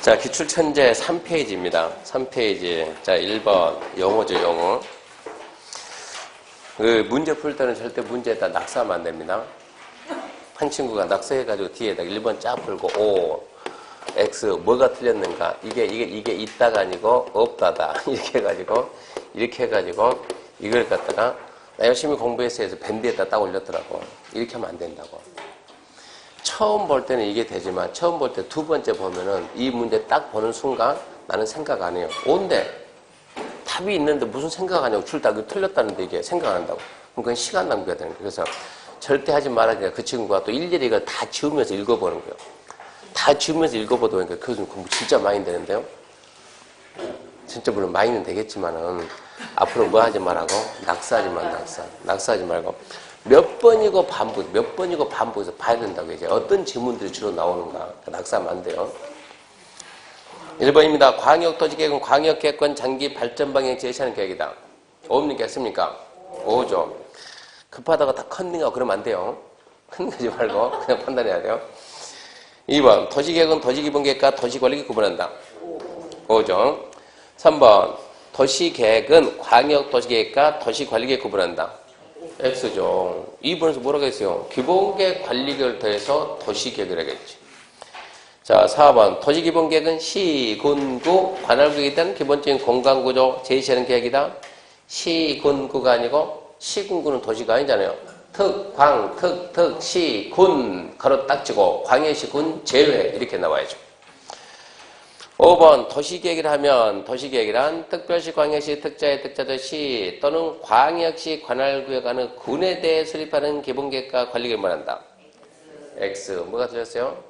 자, 기출천재 3페이지입니다. 3페이지. 자, 1번. 영어죠, 영어. 그 문제 풀 때는 절대 문제에다 낙서하면 안 됩니다. 한 친구가 낙서해가지고 뒤에다 1번 쫙 풀고, O, X, 뭐가 틀렸는가. 이게 있다가 아니고, 없다다. 이렇게 해가지고, 이걸 갖다가, 나 열심히 공부해서 해서 밴드에다 딱 올렸더라고. 이렇게 하면 안 된다고. 처음 볼 때는 이게 되지만 처음 볼 때 두 번째 보면은 이 문제 딱 보는 순간 나는 생각 안 해요. 온데 답이 있는데 무슨 생각 안 하냐고 줄다 틀렸다는데 이게 생각 안 한다고. 그럼 그건 시간 낭비가 되는 거예요. 그래서 절대 하지 말아야 그 친구가 또 일일이 이걸 다 지우면서 읽어보는 거예요. 다 지우면서 읽어보다 보니까 그것은 공부 진짜 많이 되는데요. 진짜 물론 많이는 되겠지만은 앞으로 뭐 하지 말라고? 낙서하지 마, 낙서하지 말고. 몇 번이고 반복해서 봐야 된다고 이제 어떤 지문들이 주로 나오는가 낙서하면 안 돼요. 1번입니다. 광역도시계획은 광역계획권 장기 발전 방향 제시하는 계획이다. 없습니까? 오죠. 급하다가 다 컨닝하고 그러면 안 돼요. 컨닝하지 말고 그냥 판단해야 돼요. 2번 도시계획은 도시기본계획과 도시관리계획 구분한다. 오죠. 3번 도시계획은 광역도시계획과 도시관리계획 구분한다. X죠. 2번에서 뭐라고 했어요? 기본계획 관리계획을 더해서 도시계획을 하겠지. 자, 4번. 도시기본계획은 시, 군, 구, 관할구에 대한 기본적인 공간구조 제시하는 계획이다. 시, 군, 구가 아니고 시, 군, 구는 도시가 아니잖아요. 특, 광, 특, 시, 군 가로 딱 치고 광역시, 군 제외 이렇게 나와야죠. 5번 도시계획을 하면 도시계획이란 특별시, 광역시, 특자의 특자도시 또는 광역시 관할구역 안의 군에 대해 수립하는 기본계획과 관리계획을 말한다. X. 뭐가 틀렸어요?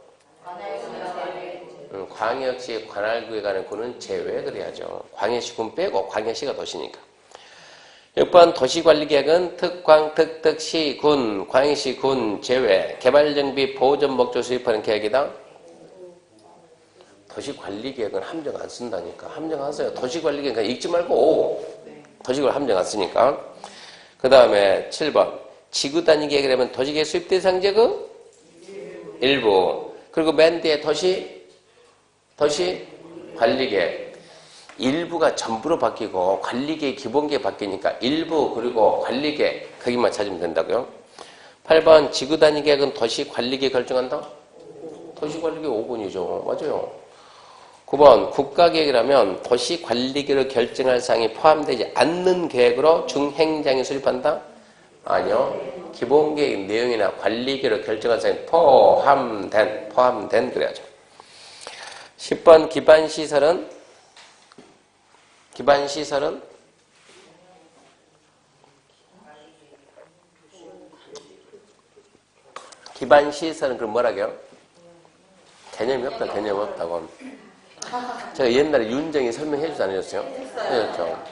광역시 관할구역 안의 군은 제외 그래야죠. 광역시 군 빼고 광역시가 도시니까. 6번 도시관리계획은 특광, 특시, 군, 광역시, 군 제외 개발정비, 보존 목적 수립하는 계획이다. 도시관리계획은 함정 안 쓴다니까. 함정 안 써요. 도시관리계획은 그냥 읽지 말고 도시관리 함정 안 쓰니까. 그 다음에 7번 지구단위 계획을 하면 도시계획 수립 대상 지구 일부. 그리고 맨 뒤에 도시관리계획 일부가 전부로 바뀌고 관리계획 기본계획 바뀌니까 일부 그리고 관리계획 거기만 찾으면 된다고요. 8번 지구단위 계획은 도시관리계획 결정한다. 도시관리계획 5번이죠. 맞아요. 9번 국가계획이라면 도시관리계획을 결정할 사항이 포함되지 않는 계획으로 중행장에 수립한다? 아니요. 기본계획 내용이나 관리계획을 결정할 사항이 포함된 그래야죠. 10번 기반시설은 그럼 뭐라고요? 개념이 없다고. 제가 옛날에 윤정이 설명해 주지 않으셨어요? 그렇죠.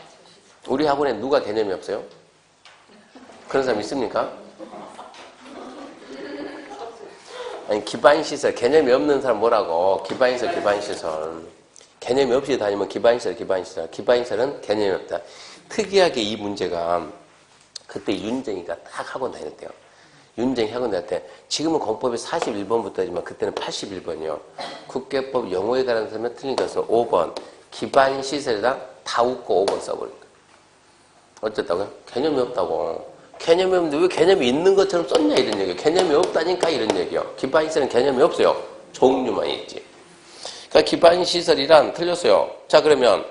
우리 학원에 누가 개념이 없어요? 그런 사람 있습니까? 아니, 기반시설, 개념이 없는 사람 뭐라고? 기반시설. 개념이 없이 다니면 기반시설. 기반시설은 개념이 없다. 특이하게 이 문제가 그때 윤정이가 딱 학원 다닐 때요. 윤정이 학원 다닐 때 지금은 공법이 41번부터지만 그때는 81번이요. 국계법 영어에 관한 사람은 틀린 것은 5번 기반시설에다 다 웃고 5번 써버린 거예요. 어쨌다고요? 개념이 없다고. 개념이 없는데 왜 개념이 있는 것처럼 썼냐 이런 얘기예요. 개념이 없다니까 이런 얘기예요. 기반시설은 개념이 없어요. 종류만 있지. 그러니까 기반시설이란 틀렸어요. 자 그러면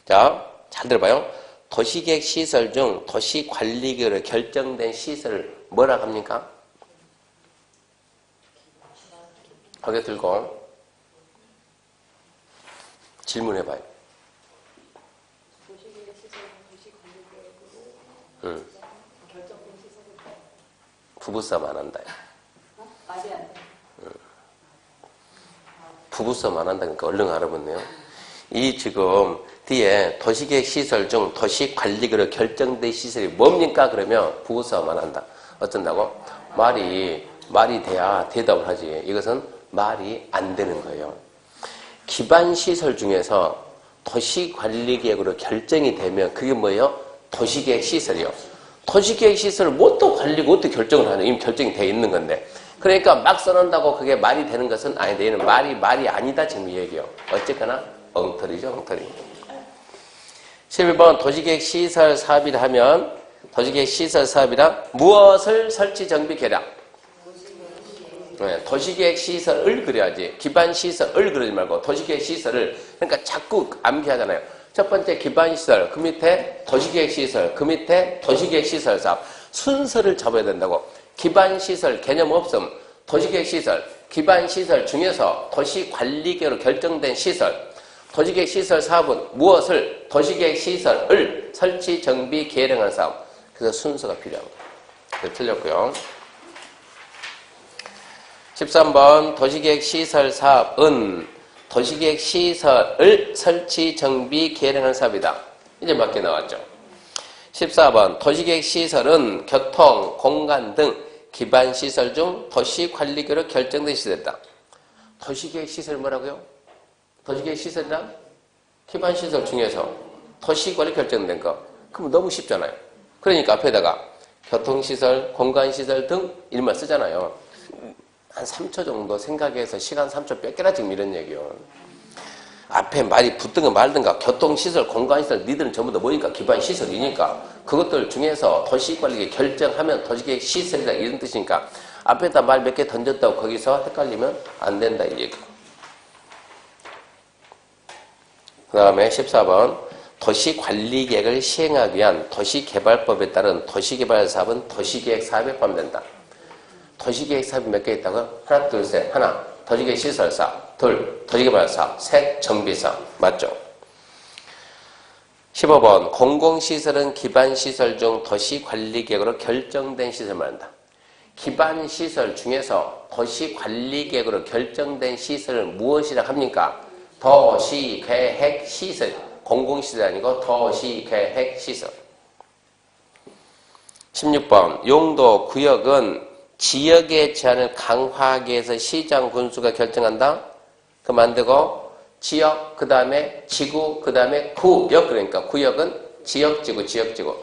잘 들어봐요. 도시계획 시설 중 도시관리계획으로 결정된 시설을 뭐라 합니까? 고개 들고 질문해봐요. 도시계획 시설은 도시관리계획으로 결정된 시설은 부부싸움 안 한다. 말이 안 돼. 부부싸움 안 한다니까 얼른 알아봤네요. 이 지금 뒤에 도시계획 시설 중 도시관리계획으로 결정된 시설이 뭡니까? 그러면 부부싸움 안 한다. 어쩐다고? 말이 돼야 대답을 하지. 이것은 말이 안 되는 거예요. 기반시설 중에서 도시관리계획으로 결정이 되면 그게 뭐예요? 도시계획 시설이요. 도시계획 시설을 뭐 또 관리고 어떻게 결정을 하냐. 이미 결정이 돼 있는 건데. 그러니까 막 써놓는다고 그게 말이 되는 것은 아닌데 얘는 말이 아니다 지금 이 얘기요. 어쨌거나 엉터리죠, 엉터리. 11번 도시계획 시설 사업이라 하면 도시계획 시설 사업이라 무엇을 설치 정비 계량. 네, 도시계획 시설을 그려야지. 기반 시설을 그러지 말고 도시계획 시설을. 그러니까 자꾸 암기하잖아요. 첫 번째 기반 시설, 그 밑에 도시계획 시설, 그 밑에 도시계획 시설 사업. 순서를 잡아야 된다고. 기반 시설 개념 없음. 도시계획 시설, 기반 시설 중에서 도시관리계획으로 결정된 시설. 도시계획 시설 사업은 무엇을? 도시계획 시설을 설치, 정비, 계량하는 사업. 그래서 순서가 필요한 거예요. 틀렸고요. 13번 도시계획 시설 사업은 도시계획 시설을 설치, 정비, 계량하는 사업이다. 이제 몇 개 나왔죠. 14번 도시계획 시설은 교통, 공간 등 기반 시설 중 도시관리계획으로 결정된 시설이다. 도시계획 시설 뭐라고요? 도시계획 시설이란 기반 시설 중에서 도시관리 결정된 거. 그럼 너무 쉽잖아요. 그러니까 앞에다가 교통시설, 공간시설 등 이름만 쓰잖아요. 한 3초 정도 생각해서 시간 3초 뺏겨라 지금 이런 얘기요. 앞에 말이 붙든가 말든가 교통시설, 공간시설 니들은 전부 다 뭐니까 기반시설이니까 그것들 중에서 도시관리계 결정하면 도시계획 시설이다 이런 뜻이니까 앞에다 말 몇 개 던졌다고 거기서 헷갈리면 안 된다 이 얘기. 그 다음에 14번 도시관리계획을 시행하기 위한 도시개발법에 따른 도시개발사업은 도시계획 사업에 포함된다. 도시계획 사업이 몇 개 있다고요? 하나, 둘, 셋. 하나, 도시계획 시설 사업. 둘, 도시개발 사업. 셋, 정비 사업. 맞죠? 15번 공공시설은 기반시설 중 도시관리계획으로 결정된 시설 말한다. 기반시설 중에서 도시관리계획으로 결정된 시설을 무엇이라 합니까? 도시계획시설. 공공시설이 아니고 도시계획시설. 16번 용도, 구역은 지역의 제한을 강화하기 위해서 시장 군수가 결정한다. 그 만들고 지역, 그 다음에 지구, 그 다음에 구역. 그러니까 구역은 지역지구, 지역지구.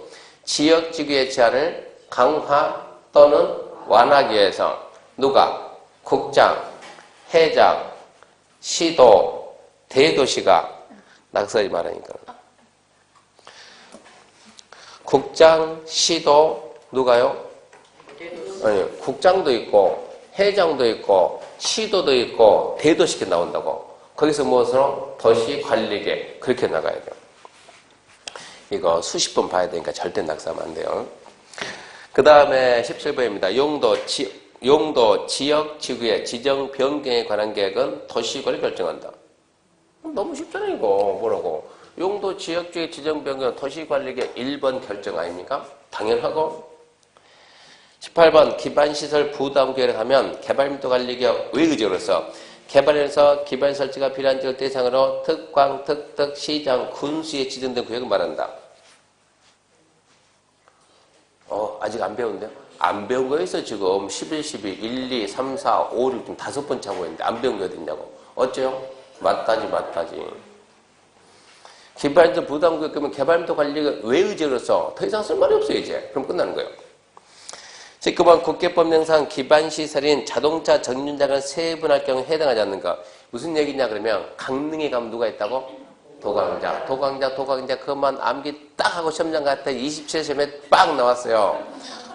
지역지구의 제한을 강화 또는 완화하기 위해서 누가? 국장, 회장, 시도, 대도시가 낙서하지 말하니까. 국장, 시도, 누가요? 아니, 국장도 있고, 회장도 있고, 시도도 있고, 대도시가 나온다고. 거기서 무엇으로? 도시관리계. 그렇게 나가야 돼요. 이거 수십 번 봐야 되니까 절대 낙서하면 안 돼요. 그 다음에 17번입니다. 용도, 지역, 지구의 지정 변경에 관한 계획은 도시관리 결정한다. 너무 쉽잖아요, 이거. 뭐라고. 용도, 지역, 지구의 지정 변경은 도시관리계 1번 결정 아닙니까? 당연하고. 18번 기반시설 부담 계획하면 개발밀도 관리계획 의의적으로서 개발에서 기반 설치가 필요한 지역 대상으로 특광, 특특, 시장, 군수에 지정된 구역을 말한다. 아직 안 배운데요? 안 배운 거에서 지금 11, 12, 1, 2, 3, 4, 5, 6 지금 5번째 하고 있는데 안 배운 게 어디 있냐고. 어째요? 맞다지. 기반시설 부담 계획 그러면 개발밀도 관리계획 의의적으로서 더 이상 쓸 말이 없어요, 이제. 그럼 끝나는 거예요. 19번 국계법령상 기반시설인 자동차 정류장을 세분할 경우 해당하지 않는가. 무슨 얘기냐 그러면 강릉에 가면 누가 있다고? 도광자. 그것만 암기 딱 하고 시험장 갔다 27시험에 빡 나왔어요.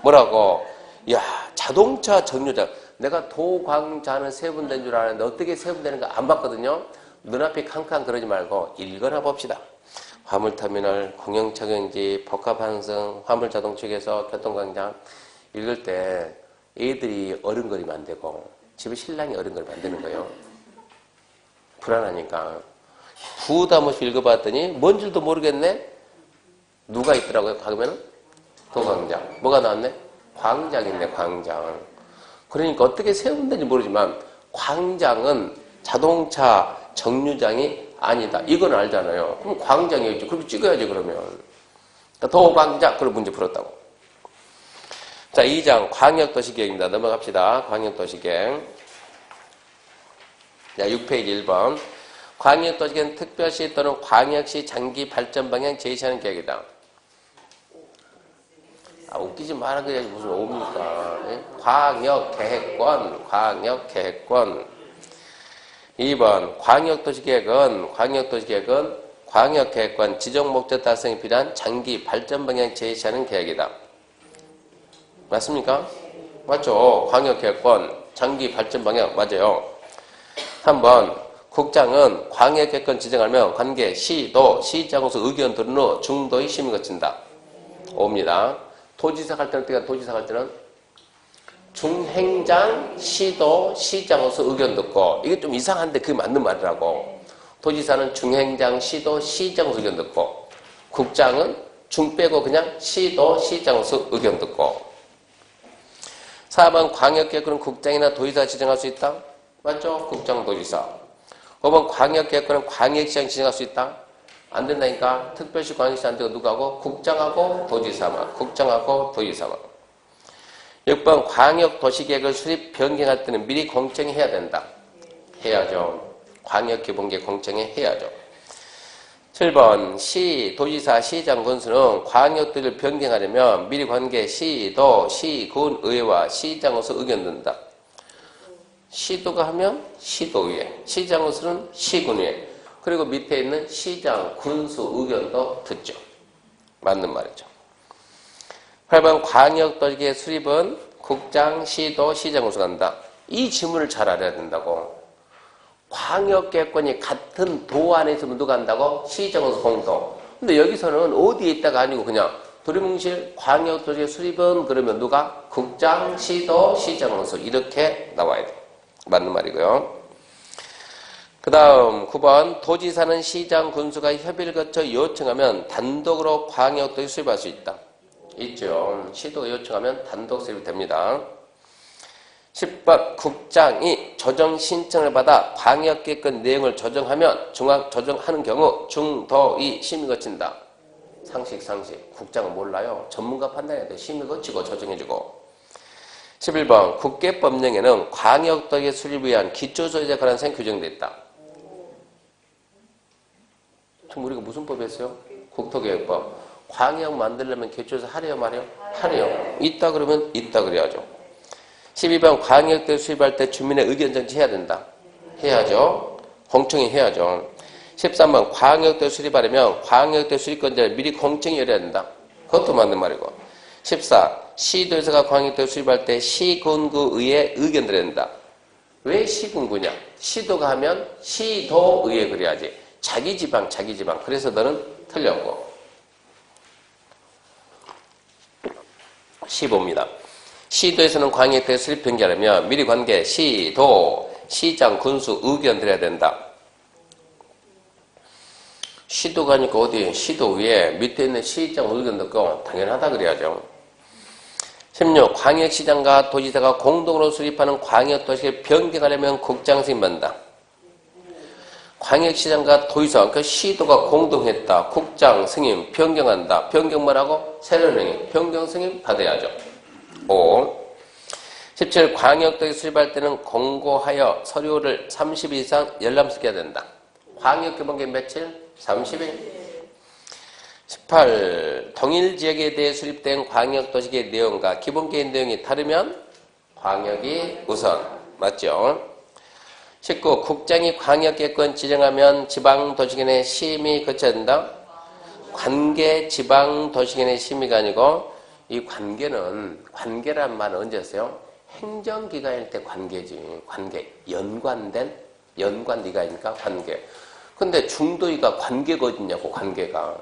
뭐라고? 야, 자동차 정류장. 내가 도광자는 세분된 줄 알았는데 어떻게 세분되는 거 안 봤거든요. 눈앞이 캄캄 그러지 말고 읽어나 봅시다. 화물터미널, 공영착용지, 복합환승, 화물자동축에서 교통광장. 읽을 때 애들이 어른거리면 안 되고 집에 신랑이 어른거리면 안 되는 거예요. 불안하니까. 부담 없이 읽어봤더니 뭔 줄도 모르겠네. 누가 있더라고요. 가면은 도광장. 뭐가 나왔네? 광장 있네. 광장. 그러니까 어떻게 세운다는지 모르지만 광장은 자동차 정류장이 아니다. 이건 알잖아요. 그럼 광장이 있죠. 그렇게 찍어야지 그러면. 그러니까 도광장. 그걸 문제 풀었다고. 자, 2장 광역도시계획입니다. 넘어갑시다. 광역도시계획. 자, 6페이지 1번. 광역도시계획은 특별시 또는 광역시 장기 발전 방향 제시하는 계획이다. 웃기지 마라 그래야지 무슨 옵니까? 예? 광역계획권, 광역계획권. 2번, 광역도시계획은 광역계획권 지정 목적 달성에 필요한 장기 발전 방향 제시하는 계획이다. 맞습니까? 맞죠? 광역계획권, 장기 발전 방향, 맞아요. 3번, 국장은 광역계획권 지정하면 관계 시도, 시장으로서 의견 들은 후 중도의 심의 거친다. 옵니다. 도지사 갈 때는 어떻게 도지사 갈 때는 중행장, 시도, 시장으로서 의견 듣고 이게 좀 이상한데 그게 맞는 말이라고. 도지사는 중행장, 시도, 시장으로서 의견 듣고 국장은 중 빼고 그냥 시도, 시장으로서 의견 듣고 4번 광역계획권은 국장이나 도지사가 지정할 수 있다. 맞죠? 국장, 도지사. 5번 광역계획권은 광역시장 지정할 수 있다. 안 된다니까. 특별시 광역시 안 되고 누구하고? 국장하고 도지사만. 국장하고 도지사만. 6번 광역도시계획을 수립 변경할 때는 미리 공청해야 된다. 해야죠. 광역기본계획 공청해야죠. 7번 시, 도지사, 시장, 군수는 광역도를 변경하려면 미리 관계 시도, 시, 군, 의회와 시장으로서 의견 듣는다. 시도가 하면 시도의회, 시장으로서는 시군의회, 그리고 밑에 있는 시장, 군수 의견도 듣죠. 맞는 말이죠. 8번 광역도시계획 수립은 국장, 시도, 시장으로서 간다. 이 지문을 잘 알아야 된다고. 광역계획권이 같은 도 안에 있으면 누가 한다고? 시장으로서 공동. 근데 여기서는 어디에 있다가 아니고 그냥 도리뭉실 광역도시계획 수립은 그러면 누가? 국장, 시도, 시장으로서 이렇게 나와야 돼. 맞는 말이고요. 그 다음 9번 도지사는 시장, 군수가 협의를 거쳐 요청하면 단독으로 광역도시 수립할 수 있다. 있죠. 시도가 요청하면 단독 수립이 됩니다. 10번 국장이 조정 신청을 받아 광역계획권 내용을 조정하면 중앙 조정하는 경우 중도의 심의 거친다. 상식. 국장은 몰라요. 전문가 판단해야 돼. 심의 거치고 조정해주고. 11번 국계법령에는 광역도시계획 수립을 위한 기초소유자 관한사항이 규정되어 있다. 지금 우리가 무슨 법 했어요? 국토계획법. 광역 만들려면 기초소유자 하래요 말해요? 하래요. 있다 그러면 있다 그래야죠. 12번 광역도시 수립할 때 주민의 의견 정치해야 된다. 해야죠. 공청회 해야죠. 13번 광역도시 수립하려면 광역도시 수립권자를 미리 공청회 열어야 된다. 그것도 맞는 말이고. 14. 시도에서가 광역도시 수립할 때 시군구의회 의견 들어야 된다. 왜 시군구냐? 시도가 하면 시도의회 그래야지. 자기 지방. 그래서 너는 틀렸고. 15입니다. 시도에서는 광역도시 수립 변경하려면 미리 관계 시도, 시장, 군수 의견 드려야 된다. 시도가 아니까 어디? 시도의회 밑에 있는 시장 의견 듣고 당연하다 그래야죠. 16. 광역시장과 도지사가 공동으로 수립하는 광역도시를 변경하려면 국장 승인받는다. 광역시장과 도지사, 그러니까 시도가 공동했다. 국장 승인 변경한다. 변경 뭐라고? 새로운 행위. 변경 승인 받아야죠. 5. 17. 광역도시 수립할 때는 공고하여 서류를 30일 이상 열람시켜야 된다. 광역기본계획 며칠? 30일. 18. 동일 지역에 대해 수립된 광역도시계획 내용과 기본계획 내용이 다르면 광역이 우선. 맞죠? 19. 국장이 광역계획권 지정하면 지방도시계획 심의 거쳐야 된다. 관계 지방도시계획 심의가 아니고 이 관계란 말은 언제 써요? 행정기관일 때 관계지. 관계. 연관기관이니까 관계. 근데 중도의가 관계가 어딨냐고, 관계가.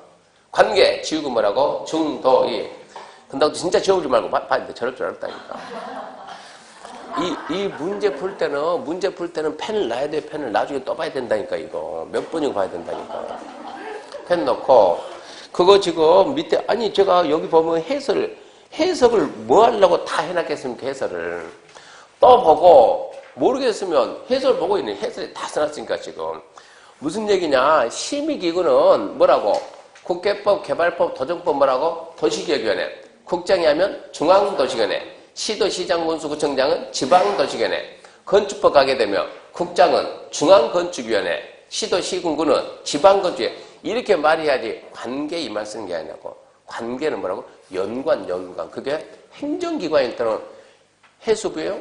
관계! 지우고 뭐라고? 중도의. 근데 진짜 지워보지 말고 봐야 돼. 저럴 줄 알았다니까. 이 문제 풀 때는 펜을 놔야 돼. 펜을 나중에 또 봐야 된다니까, 이거. 몇 번이고 봐야 된다니까. 펜 넣고. 그거 지금 밑에, 아니, 제가 여기 보면 해석을 뭐 하려고 다 해놨겠습니까, 해설을. 또 보고, 모르겠으면 해설 보고 있는 해설이 다 써놨으니까, 지금. 무슨 얘기냐? 심의기구는 뭐라고? 국계법, 개발법, 도정법 뭐라고? 도시계획위원회. 국장이 하면 중앙도시위원회. 시도, 시장, 군수, 구청장은 지방도시위원회. 건축법 가게 되면 국장은 중앙건축위원회. 시도, 시군구는 지방건축위원회. 이렇게 말해야지 관계 이 말 쓰는 게 아니라고. 관계는 뭐라고? 연관. 그게 행정기관일 때는 해수부예요?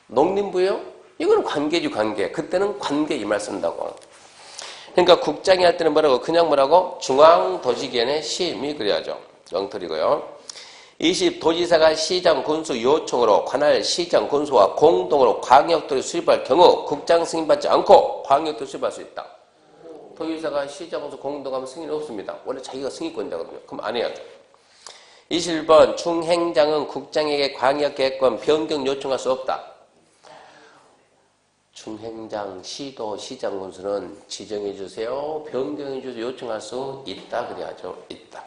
농림부예요? 이거는 관계지, 관계. 그때는 관계 이 말 쓴다고. 그러니까 국장이 할 때는 뭐라고? 그냥 뭐라고? 중앙도시기관의 심의 그래야죠. 영털이고요. 20. 도지사가 시장 군수 요청으로 관할 시장 군수와 공동으로 광역도를 수립할 경우 국장 승인받지 않고 광역도를 수립할 수 있다. 도지사가 시장 군수 공동하면 승인이 없습니다. 원래 자기가 승인권자거든요. 그럼 안 해야죠. 21번 중행장은 국장에게 광역계획권 변경 요청할 수 없다. 중행장, 시도, 시장 군수는 지정해 주세요. 변경해 주세요. 요청할 수 있다. 그래야죠. 있다.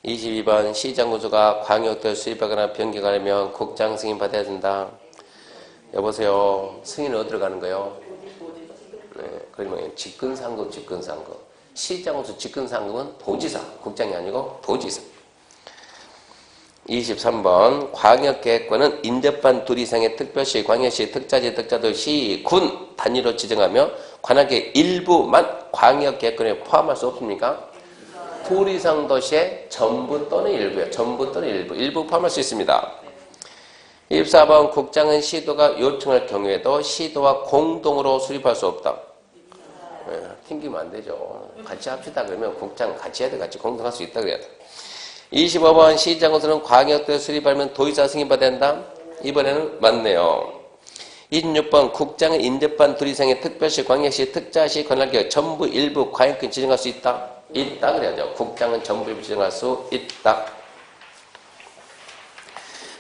22번 시장 군수가 광역도를 수립하거나 변경하려면 국장 승인 받아야 된다. 여보세요. 승인은 어디로 가는 거예요? 네, 그러면 직근상급. 시장 군수 직근상급은 도지사. 국장이 아니고 도지사. 23번 광역계획권은 인접한 둘 이상의 특별시, 광역시, 특자지, 특자도시, 군 단위로 지정하며 관할계 일부만 광역계획권에 포함할 수 없습니까? 둘 이상 도시의 전부 또는 일부요. 전부 또는 일부 포함할 수 있습니다. 24번 국장은 시도가 요청할 경우에도 시도와 공동으로 수립할 수 없다. 네, 튕기면 안 되죠. 같이 합시다 그러면 국장 같이 해야 돼. 같이 공동할 수 있다 그래야 돼. 25번 시장으로서는 광역도를 수립하면 도지사 승인받아야 된다. 이번에는 맞네요. 26번 국장은 인접한 둘 이상의 특별시, 광역시, 특자시, 관할계획 전부 일부 광역권 지정할 수 있다. 있다 그래야죠. 국장은 전부 일부 지정할 수 있다.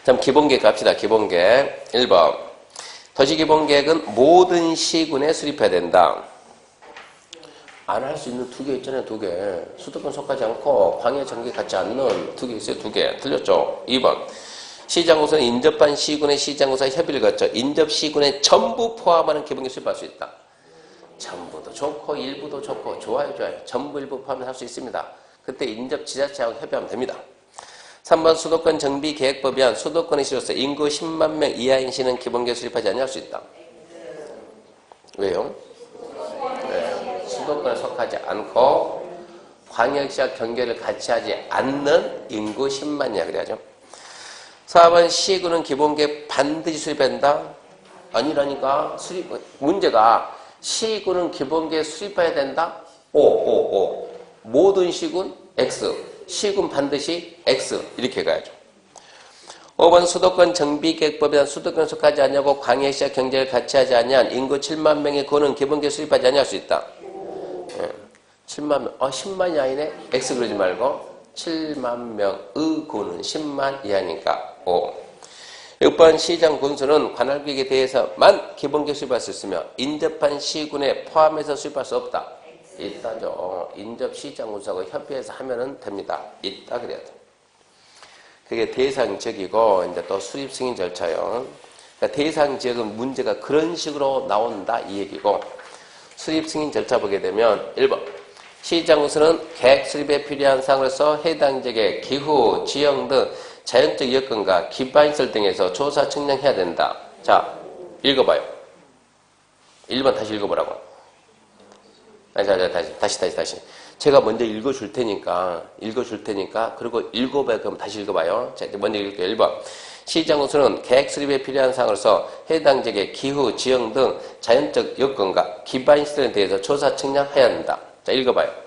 그럼 기본계획 갑시다. 기본계획 1번 도시기본계획은 모든 시군에 수립해야 된다. 안 할 수 있는 두 개 있잖아요. 두 개. 수도권 속하지 않고 광역정기 갖지 않는 두 개 있어요. 두 개. 틀렸죠? 2번 시장구서는 인접한 시군의 시장구사 협의를 거쳐 인접시군에 전부 포함하는 기본계획 수립할 수 있다. 전부도 좋고 일부도 좋고 좋아요. 전부 일부 포함해서 할 수 있습니다. 그때 인접지자체하고 협의하면 됩니다. 3번 수도권 정비계획법에 의한 수도권의 시로서 인구 10만 명 이하인 시는 기본계획 수립하지 않을 수 있다. 왜요? 수도권에 속하지 않고 광역시와 경계를 같이 하지 않는 인구 10만 이하 그래야죠. 4번 시군은 기본계획 반드시 수립해야 된다. 아니라니까. 문제가 시군은 기본계획 수립해야 된다. O. 모든 시군 X. 시군 반드시 X. 이렇게 가야죠. 5번 수도권 정비계획법에 의한 수도권에 속하지 않냐고 광역시와 경계를 같이 하지 않냐한 인구 7만 명의 구는 기본계획 수립하지 않을 수 있다. 7만 명. 10만이 아니네. X 그러지 말고 7만 명의 구는 10만 이하니까 5. 6번 시장 군수는 관할계획에 대해서만 기본계획 수립할 수 있으며 인접한 시군에 포함해서 수립할 수 없다. 있다죠. 인접 시장 군수하고 협의해서 하면은 됩니다. 있다 그래야 돼. 그게 대상 지역이고 이제 또 수립 승인 절차요. 그러니까 대상 지역은 문제가 그런 식으로 나온다 이 얘기고 수립 승인 절차 보게 되면 1번 시장 군수는 계획 수립에 필요한 사항으로서 해당 지역의 기후, 지형 등 자연적 여건과 기반시설 등에서 조사 측량해야 된다. 자, 읽어봐요. 1번 다시 읽어보라고. 다시. 제가 먼저 읽어줄 테니까, 그리고 읽어봐요. 그럼 다시 읽어봐요. 자, 먼저 읽을게요. 1번. 시장 군수는 계획 수립에 필요한 사항으로서 해당 지역의 기후, 지형 등 자연적 여건과 기반시설에 대해서 조사 측량해야 한다. 자, 읽어봐요.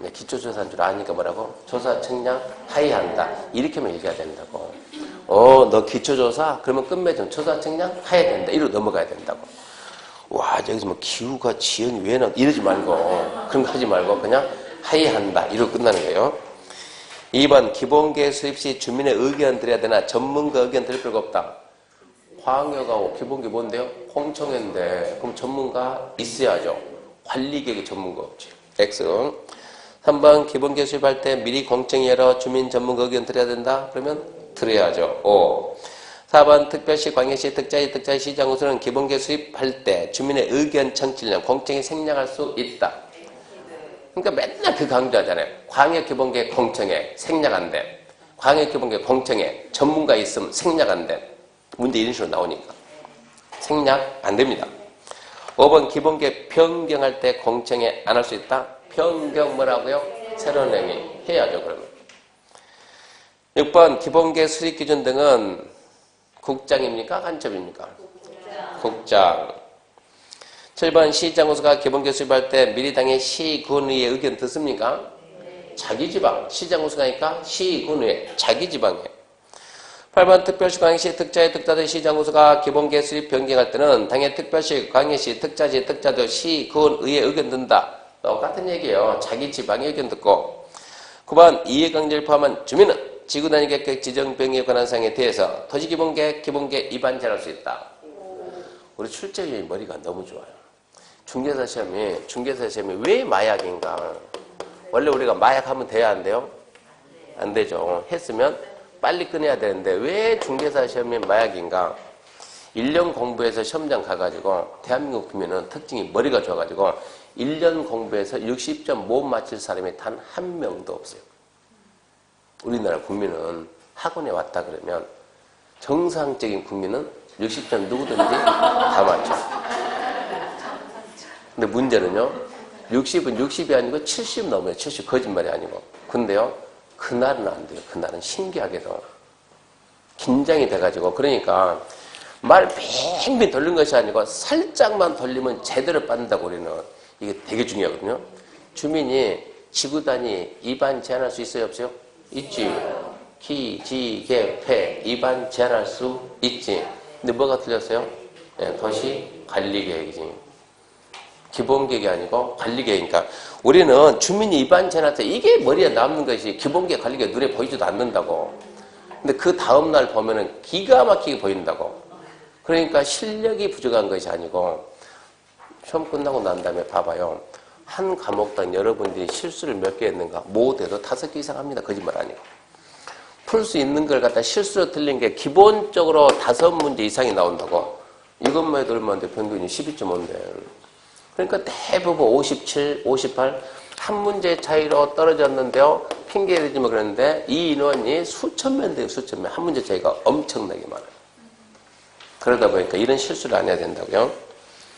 네, 기초조사한 줄 아니까 뭐라고? 조사 측량 하야한다. 이렇게만 얘기해야 된다고. 너 기초조사? 그러면 끝맺음 조사 측량 해야 된다. 이리로 넘어가야 된다고. 와, 여기서 뭐 기후가 지형이 왜 나? 이러지 말고, 그런 거 하지 말고 그냥 하야한다. 이리로 끝나는 거예요. 2번 기본계획 수립 시 주민의 의견 드려야 되나 전문가 의견 드릴 필요가 없다. 광역하고 기본계획 뭔데요? 공청회인데 그럼 전문가 있어야죠. 관리계획 전문가 없지. X. 3번 기본계획 수립할 때 미리 공청회 열어 주민 전문가 의견 드려야 된다. 그러면 드려야죠. 5. 4번 특별시, 광역시, 특자시, 시장 군수는 기본계획 수립할 때 주민의 의견 청취를 공청회 생략할 수 있다. 그러니까 맨날 그 강조하잖아요. 광역기본계획 공청회 생략한대. 광역기본계획 공청회 전문가 있으면 생략한대. 문제 이런 식으로 나오니까 생략 안 됩니다. 5번 기본계획 변경할 때 공청회 안 할 수 있다. 변경 뭐라고요? 새로운 행위 해야죠. 그러면 6번 기본계획 수립기준 등은 국장입니까? 간첩입니까? 국장. 7번 시장호수가 기본계획 수립할 때 미리 당의 시군의회 의견 듣습니까? 자기 지방. 시장호수가니까 시군의회 자기 지방에. 8번 특별시 광역시 특자의 특자도 시장호수가 기본계획 수립 변경할 때는 당의 특별시 광역시 특자지 특자도 시군의회 의견 듣는다. 똑같은 얘기예요. 자기 지방의 의견 듣고. 9번 이해관계를 포함한 주민은 지구단위 계획 지정 변경에 관한 사항에 대해서 도시기본계획 기본계획 위반 제한할 수 있다. 우리 출제위원이 머리가 너무 좋아요. 중개사 시험이 왜 마약인가? 원래 우리가 마약하면 돼야 안 돼요? 안 되죠. 했으면 빨리 끝내야 되는데 왜 중개사 시험이 마약인가? 1년 공부해서 시험장 가가지고 대한민국 국민은 특징이 머리가 좋아가지고 1년 공부해서 60점 못 맞힐 사람이 단 한 명도 없어요. 우리나라 국민은 학원에 왔다 그러면 정상적인 국민은 60점 누구든지 다 맞춰. 근데 문제는요. 60은 60이 아니고 70 넘어요. 70 거짓말이 아니고. 근데요. 그날은 안 돼요. 그날은 신기하게도 긴장이 돼가지고 그러니까 말 빙빙 돌린 것이 아니고 살짝만 돌리면 제대로 빠진다고 우리는. 이게 되게 중요하거든요. 주민이 지구단위 위반 제한할 수 있어요? 없어요? 있지. 기, 지, 개, 폐 위반 제한할 수 있지. 근데 뭐가 틀렸어요? 네, 도시관리계획이지. 기본계획이 아니고 관리계획이니까 우리는 주민이 위반 제한할 때 이게 머리에 남는 것이 기본계획 관리계획 눈에 보이지도 않는다고. 근데 그 다음날 보면은 기가 막히게 보인다고. 그러니까 실력이 부족한 것이 아니고 시험 끝나고 난 다음에 봐봐요. 한 과목당 여러분들이 실수를 몇 개 했는가? 못해도 5개 이상 합니다. 거짓말 아니고. 풀 수 있는 걸 갖다 실수로 틀린 게 기본적으로 5문제 이상이 나온다고. 이것만 해도 얼마인데 평균이 12.5인데. 그러니까 대부분 57, 58 한 문제 차이로 떨어졌는데요. 핑계 대지 뭐 그랬는데 이 인원이 수천 명 돼요. 수천 명. 한 문제 차이가 엄청나게 많아요. 그러다 보니까 이런 실수를 안 해야 된다고요.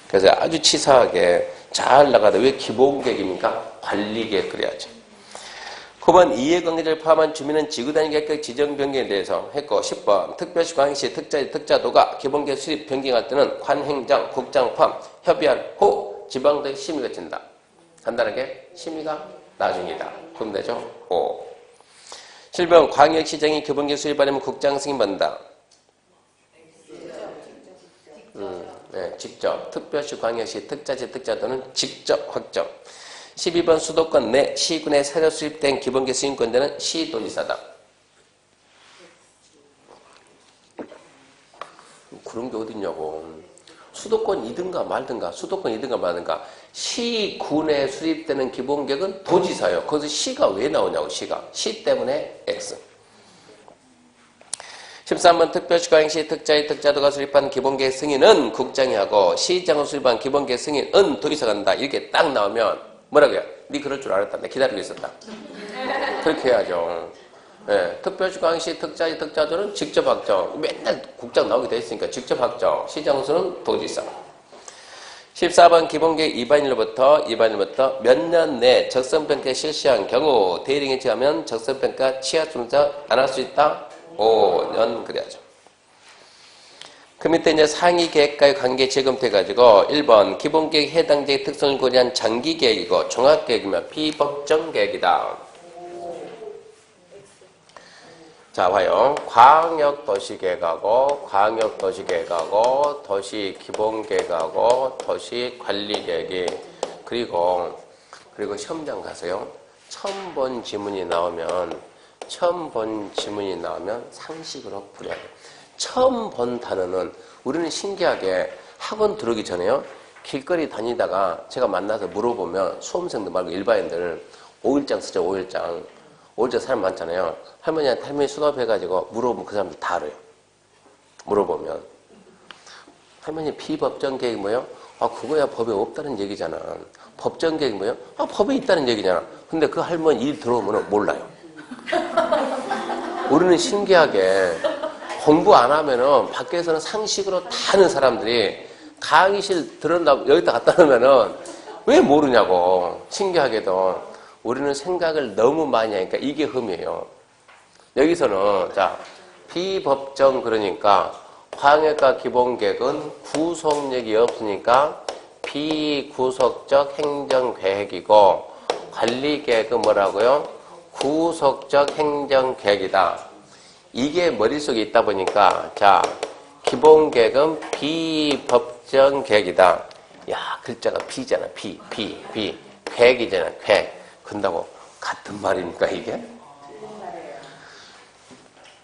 그래서 아주 치사하게 잘 나가다 왜 기본계획입니까? 관리계획 그래야죠. 9번 이해관계자를 포함한 주민은 지구단위 계획 지정 변경에 대해서 했고 10번 특별시 광역시 특자도가 기본계획 수립 변경할 때는 관행장, 국장 포함 협의한 후 지방도의 심의가 진다. 간단하게 심의가 나중이다. 그럼 되죠? 5. 7번 광역시장이 기본계획 수립하려면 국장 승인받는다. 네, 직접 특별시 광역시 특자지 특자도는 직접 확정. 12번 수도권 내 시군에 새로 수립된 기본계획 승인권자는 시도지사다. 그런 게 어딨냐고. 수도권이든가 말든가 수도권이든가 말든가 시군에 수립되는 기본계획은 도지사예요. 거기서 시가 왜 나오냐고. 시가. 시 때문에 X. 13번 특별시 광역시 특자의 특자도가 수립한 기본계획 승인은 국장이 하고 시장으로 수립한 기본계획 승인은 도지사가 한다. 이렇게 딱 나오면 뭐라고요? 네 그럴 줄 알았다. 내 기다리고 있었다. 그렇게 해야죠. 네, 특별시 광역시 특자의 특자도는 직접 확정. 맨날 국장 나오게 돼 있으니까 직접 확정. 시장으로는 도지사. 14번 기본계획 위반일로부터 몇 년 내 적성평가 실시한 경우 대리행위 취하면 적성평가 취하 준사 안 할 수 있다. 5년 그래야죠. 그 밑에 이제 상위 계획과의 관계 재검토해가지고 1번 기본계획 해당 지역 특성을 고려한 장기계획이고 종합계획이면 비법정 계획이다. 자 봐요. 광역도시계획하고 광역도시계획하고 도시기본계획하고 도시관리계획이 그리고 시험장 가서요. 처음 본 지문이 나오면 상식으로 풀어야 돼요. 처음 본 단어는 우리는 신기하게 학원 들어오기 전에요. 길거리 다니다가 제가 만나서 물어보면 수험생들 말고 일반인들 5일장 쓰죠. 5일장 사람 많잖아요. 할머니 수업해가지고 물어보면 그 사람들 다 알아요. 물어보면 할머니 비법정 계획이 뭐예요? 아 그거야 법에 없다는 얘기잖아. 법정 계획이 뭐예요? 아 법에 있다는 얘기잖아. 근데 그 할머니 일 들어오면 몰라요. 우리는 신기하게 공부 안 하면은 밖에서는 상식으로 다 아는 사람들이 강의실 들었나, 여기다 갖다 놓으면은 왜 모르냐고. 신기하게도. 우리는 생각을 너무 많이 하니까 이게 흠이에요. 여기서는, 자, 비법정 그러니까 광역과 기본계획은 구속력이 없으니까 비구속적 행정계획이고 관리계획은 뭐라고요? 구속적 행정계획이다. 이게 머릿속에 있다 보니까 자, 기본계획은 비법정 계획이다. 야, 글자가 비잖아. 비. 계획이잖아. 계획. 근다고 같은 말입니까 이게?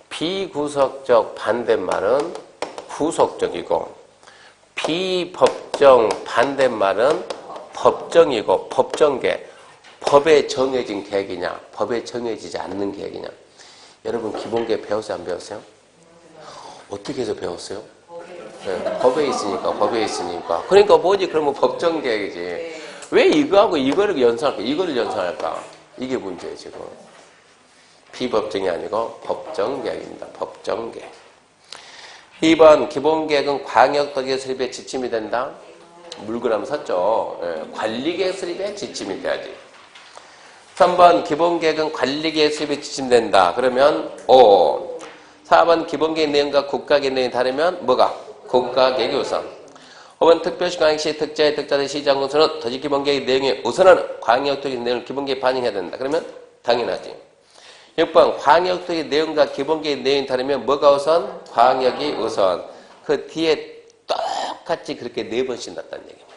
비구속적 반대말은 구속적이고 비법정 반대말은 법정이고 법정계. 법에 정해진 계획이냐 법에 정해지지 않는 계획이냐. 여러분 기본계획 배웠어요 안 배웠어요? 어떻게 해서 배웠어요? 네, 법에 있으니까 그러니까 뭐지 그러면 법정계획이지. 왜 이거하고 이거를 연상할까? 이거를 연상할까? 이게 문제예요 지금. 비법정이 아니고 법정계획입니다. 법정계획. 2번 기본계획은 광역도시의 수립에 지침이 된다. 물그람 섰죠. 예, 관리계획 수립에 지침이 돼야지. 3번 기본계획은 관리계획 수립에 지침된다. 그러면 O. 4번 기본계획 내용과 국가계획 내용이 다르면 뭐가? 국가계획이 우선. 5번 특별시 광역시 특자의 특자의 시장군수는 도시기본계획 내용에 우선은 광역도시 내용을 기본계획 반영해야 된다. 그러면 당연하지. 6번 광역도시 내용과 기본계획 내용이 다르면 뭐가 우선? 광역이 우선. 그 뒤에 똑같이 그렇게 4번씩 났다는 얘기입니다.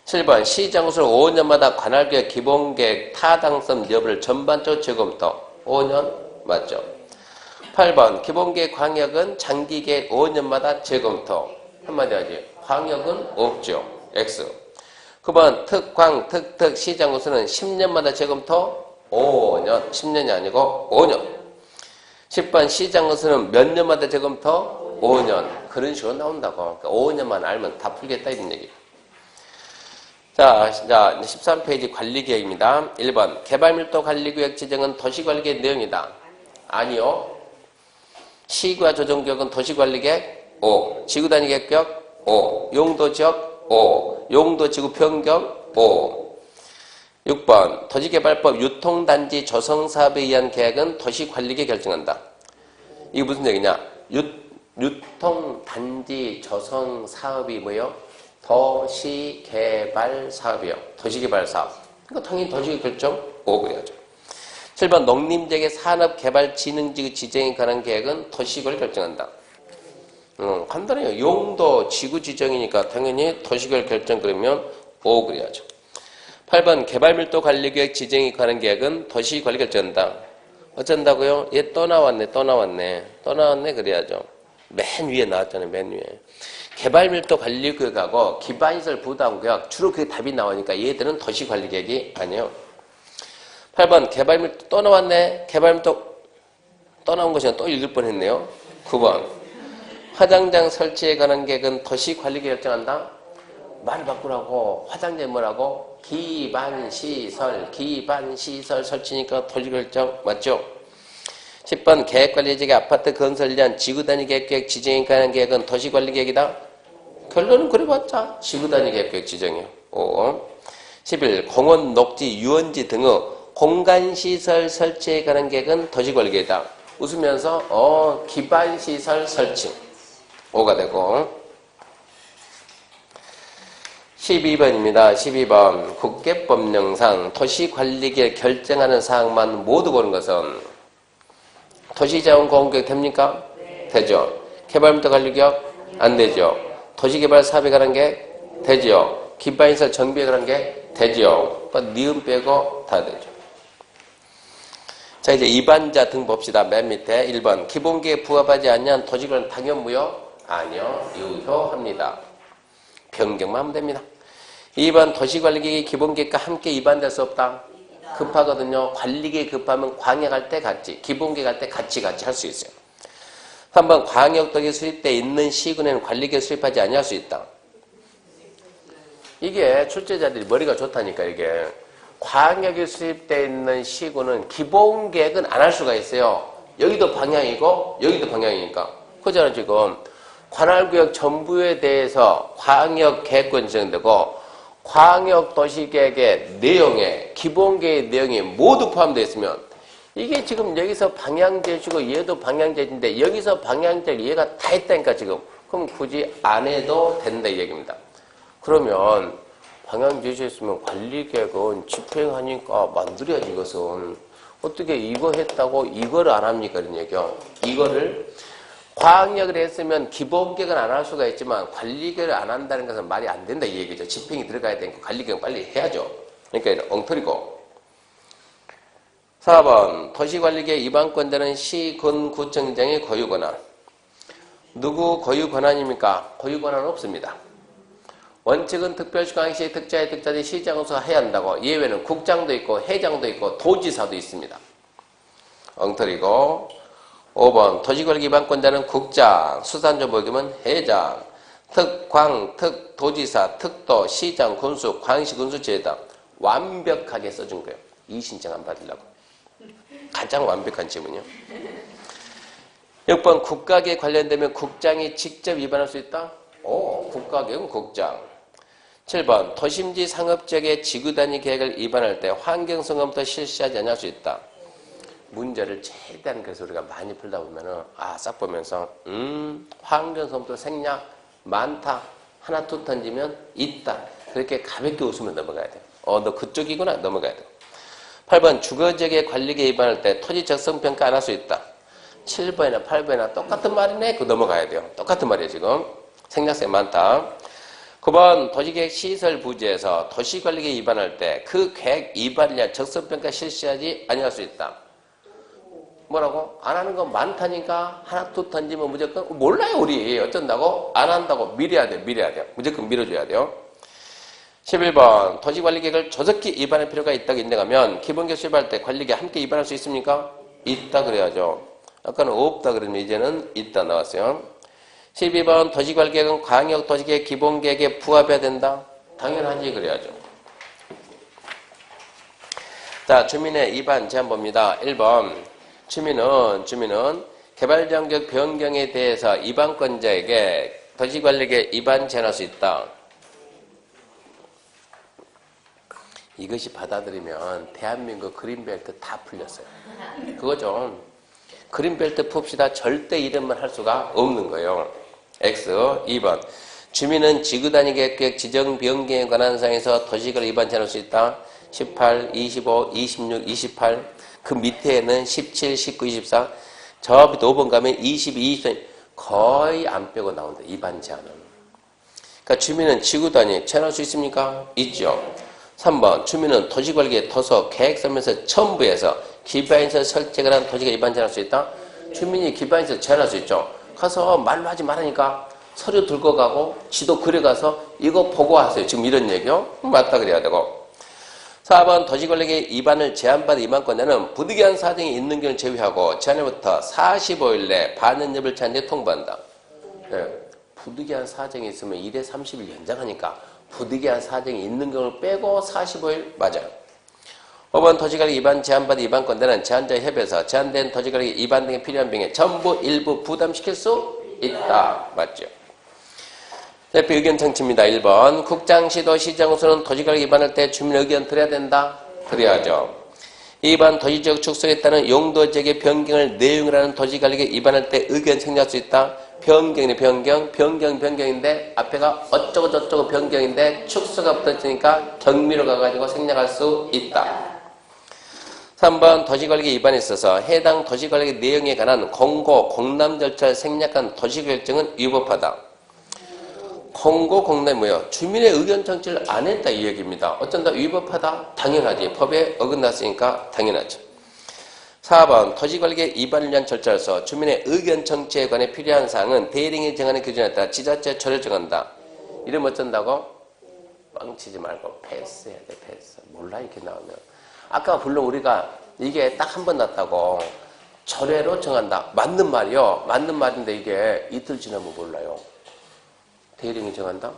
7번 시장군수는 5년마다 관할계획 기본계획 타당성 여부를 전반적으로 재검토. 5년 맞죠? 8번 기본계획 광역은 장기계획 5년마다 재검토. 한마디 하지. 광역은 없죠. X. 9번 특광 특특 시장군수는 10년마다 재검토. 5년. 10년이 아니고 5년. 10번 시장군수는 몇 년마다 재검토? 5년. 그런 식으로 나온다고. 그러니까 5년만 알면 다 풀겠다 이런 얘기. 자, 13페이지 관리계획입니다. 1번 개발밀도 관리구역 지정은 도시관리계획 내용이다. 아니요. 시구와 조정구역은 도시관리계획 O. 지구단위계획 O. 용도지역 O. 용도지구 변경 O. 6번 도시개발법 유통단지 조성사업에 의한 계획은 도시관리계획 결정한다. 이게 무슨 얘기냐? 유통단지 조성사업이 뭐예요? 도시개발사업이요. 도시개발사업. 그러니까 당연히 도시결정 O 그래야죠. 7번 농림지역의 산업개발진흥지구 지정에 관한 계획은 도시구를 결정한다. 간단해요. 용도 지구 지정이니까 당연히 도시구를 결정 그러면 O 그래야죠. 8번 개발밀도 관리계획 지정에 관한 계획은 도시관리 결정한다. 어쩐다고요? 얘 또 나왔네 그래야죠. 맨 위에 나왔잖아요. 맨 위에. 개발밀도 관리구역하고 기반시설 부담구역 주로 그게 답이 나오니까 얘들은 도시관리계획이 아니에요. 8번 개발밀도 또 나왔네. 개발밀도 또 나온 것이 또 읽을 뻔했네요. 9번 화장장 설치에 관한 계획은 도시관리계획 결정한다. 말을 바꾸라고. 화장장이 뭐라고? 기반시설 설치니까 도시결정 맞죠? 10번 계획관리지역의 아파트 건설을 위한 지구단위 계획 지정에 관한 계획은 도시관리계획이다. 결론은 그래봤자 지구단위 계획 지정이요. 11. 공원, 녹지, 유원지 등의 공간시설 설치에 관한 계획은 도시관리계획이다. 웃으면서 기반시설 설치 5가 되고 12번입니다. 12번 국계법령상 도시관리계획 결정하는 사항만 모두 고른 것은 도시자원공급계획 됩니까? 네. 되죠. 개발밀도 관리구역? 안 되죠. 도시개발사업에 관한 게 되죠. 기반시설 정비에 관한 게 되죠. 니은 빼고 다 되죠. 자 이제 입안자 등 봅시다. 맨 밑에 1번 기본계획 부합하지 않는 도시관리 당연무효? 아니요. 유효합니다. 변경만 하면 됩니다. 2번 도시관리계획이 기본계획과 함께 입안될 수 없다. 급하거든요. 관리계획 급하면 광역할 때 같이, 기본계획 할 때 같이 할 수 있어요. 3번 광역도시 수립돼 있는 시군에는 관리계획 수립하지 아니할 수 있다. 이게 출제자들이 머리가 좋다니까 이게. 광역이 수립돼 있는 시군은 기본계획은 안 할 수가 있어요. 여기도 방향이고 여기도 방향이니까. 그잖아 지금. 관할구역 전부에 대해서 광역계획권 지정되고 광역도시계획의 내용에 기본계획 내용이 모두 포함되어 있으면 이게 지금 여기서 방향제시고 얘도 방향제인데 여기서 방향제 얘가 다 있다니까 지금. 그럼 굳이 안 해도 된다 이 얘기입니다. 그러면 방향제시했으면 관리계획은 집행하니까 만들어야지 이것은. 어떻게 이거 했다고 이거를 안 합니까? 이런 얘기요. 이거를 광역을 했으면 기본계획은 안 할 수가 있지만 관리계획을 안 한다는 것은 말이 안 된다 이 얘기죠. 집행이 들어가야 되니까 관리계획 빨리 해야죠. 그러니까 엉터리고. 4번 도시관리계획 위반권자는 시, 군, 구청장의 고유권한. 누구 고유권한입니까? 고유권한은 없습니다. 원칙은 특별시광시 특자의 특자지 시장에서 해야 한다고. 예외는 국장도 있고 회장도 있고 도지사도 있습니다. 엉터리고. 5번 도시관리 위반권자는 국장, 수산조 보기면 회장, 특, 광, 특, 도지사, 특도, 시장, 군수, 광시, 군수, 제당. 완벽하게 써준 거예요. 이 신청 안 받으려고. 가장 완벽한 질문이요. 6번 국가계획 관련되면 국장이 직접 위반할 수 있다? 국가계획은 국장. 7번 도심지 상업지역의 지구단위 계획을 위반할 때 환경성검토 실시하지 않을 수 있다. 문제를 최대한 그래서 우리가 많이 풀다 보면은 싹 보면서 환경성검토 생략 많다. 하나 툭 던지면 있다. 그렇게 가볍게 웃으면 넘어가야 돼요. 너 그쪽이구나 넘어가야 돼요. 8번 주거지역의 관리계획 위반할 때 토지 적성평가 안 할 수 있다. 7번이나 8번이나 똑같은 말이네. 그거 넘어가야 돼요. 똑같은 말이에요 지금. 생략성이 많다. 9번 도시계획 시설 부지에서 도시관리계획 위반할 때 그 계획 위반을 위한 적성평가 실시하지 아니할 수 있다. 뭐라고? 안 하는 건 많다니까 하나 툭 던지면 무조건 몰라요 우리. 어쩐다고? 안 한다고 밀어야 돼요. 밀어야 돼요. 무조건 밀어줘야 돼요. 11번 도시관리계획을 조속히 위반할 필요가 있다고 인정하면 기본계획 수립할 때 관리계획 함께 위반할 수 있습니까? 있다 그래야죠. 아까는 없다 그러면 이제는 있다 나왔어요. 12번 도시관리계획은 광역도시계획 기본계획에 부합해야 된다? 당연하지 그래야죠. 자 주민의 위반 제한 봅니다. 1번 주민은 개발정책 변경에 대해서 위반권자에게 도시관리계획 위반 제한할 수 있다. 이것이 받아들이면 대한민국 그린벨트 다 풀렸어요. 그거죠. 그린벨트 풉시다. 절대 이름만 할 수가 없는 거예요. X 2번 주민은 지구단위 계획 지정 변경에 관한 사항에서 도시관리 위반 제한할 수 있다. 18, 25, 26, 28 그 밑에는 17, 19, 24 저 밑에 5번 가면 22, 23 거의 안 빼고 나온다. 위반 제한은. 그러니까 주민은 지구단위 제한할 수 있습니까? 있죠. 3번 주민은 도시관리계획 도서 계획서면서 첨부해서 기반시설 설정을 한 도시계획 위반 제한할 수 있다. 주민이 기반시설 제한할 수 있죠. 가서 말로 하지 말라니까 서류 들고 가고 지도 그려가서 이거 보고하세요. 지금 이런 얘기요? 맞다 그래야 되고. 4번 도시관리계획 위반을 제한받은 위반권자는 부득이한 사정이 있는 경우를 제외하고 지난해부터 45일 내 반년협을 제한 뒤 통보한다. 네. 부득이한 사정이 있으면 1회 30일 연장하니까 부득이한 사정이 있는 경우를 빼고 45일 맞아요. 5번 도시관리 위반 제한받은 위반권자는 제한자 협의에서 제한된 도시관리 위반 등에 필요한 병에 전부 일부 부담시킬 수 있다. 맞죠? 대표 의견 청취입니다. 1번 국장, 시도, 시장으로서는 도시관리 위반할 때 주민 의견 드려야 된다. 드려야죠. 2번 도시지역 축소에 따른 용도지역의 변경을 내용을 하는 도시관리계획 위반할 때 의견 생략할 수 있다. 변경이네 변경인데 앞에가 어쩌고 저쩌고 변경인데 축소가 붙었으니까 경미로 가가지고 생략할 수 있다. 3번 도시관리계획 위반에 있어서 해당 도시관리계획 내용에 관한 공고, 공람 절차를 생략한 도시계획정은 위법하다. 공고, 공람이 뭐예요? 주민의 의견 청취를 안 했다 이 얘기입니다. 어쩐다 위법하다? 당연하지. 법에 어긋났으니까 당연하죠. 4번 도시관리계획 위반을 위한 절차로서 주민의 의견 청취에 관해 필요한 사항은 대령이 정하는 기준에 따라 지자체 처리를 정한다. 이러면 어쩐다고? 뻥치지 말고 패스해야 돼. 패스. 몰라 이렇게 나오면. 아까 물론 우리가 이게 딱 한 번 났다고 절회로 정한다. 맞는 말이요. 맞는 말인데 이게 이틀 지나면 몰라요. 대령이 정한다.